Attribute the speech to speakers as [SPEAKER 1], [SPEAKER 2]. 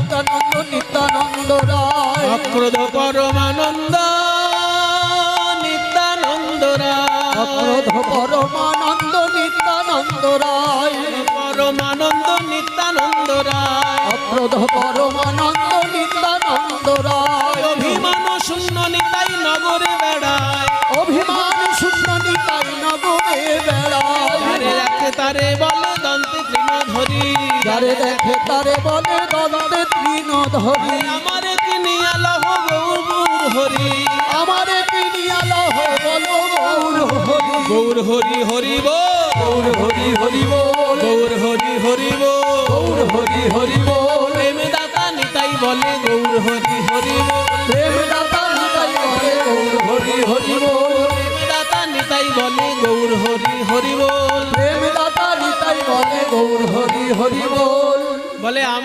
[SPEAKER 1] নিত্যানন্দ নিত্যানন্দ রায়
[SPEAKER 2] অক্রোধ পরমানন্দ নিত্যানন্দ রায়
[SPEAKER 1] অক্রোধ পরমানন্দ নিত্যানন্দ রায়
[SPEAKER 2] পরমানন্দ নিত্যানন্দ রায়
[SPEAKER 1] অক্রোধ পরমানন্দ নিত্যানন্দ রায়
[SPEAKER 2] অভিমান শূন্য নিতাই নগরে বেড়ায়
[SPEAKER 1] অভিমান শূন্য নিতাই নগরে বেড়ায়
[SPEAKER 2] যারে দেখে তারে বলে দন্তে তৃণধরি
[SPEAKER 1] যারে দেখে তারে বলে দন্তে তৃণধরি
[SPEAKER 2] আমারে কিনিয়া লহ গৌর হরি
[SPEAKER 1] আমারে কিনিয়া লহ বলো গৌর হরি
[SPEAKER 2] গৌর হরি হরি বল
[SPEAKER 1] গৌর হরি হরি বল
[SPEAKER 2] গৌর হরি হরি বল
[SPEAKER 1] গৌর হরি হরি বল
[SPEAKER 2] প্রেম দাতা নিতাই বলে গৌর হরি হরি বল
[SPEAKER 1] প্রেম দাতা নিতাই বলে গৌর হরি হরি বল
[SPEAKER 2] প্রেম দাতা নিতাই বলে গৌর হরি হরি বল
[SPEAKER 1] প্রেম দাতা নিতাই বলে গৌর হরি হরি বল
[SPEAKER 2] বলে আমার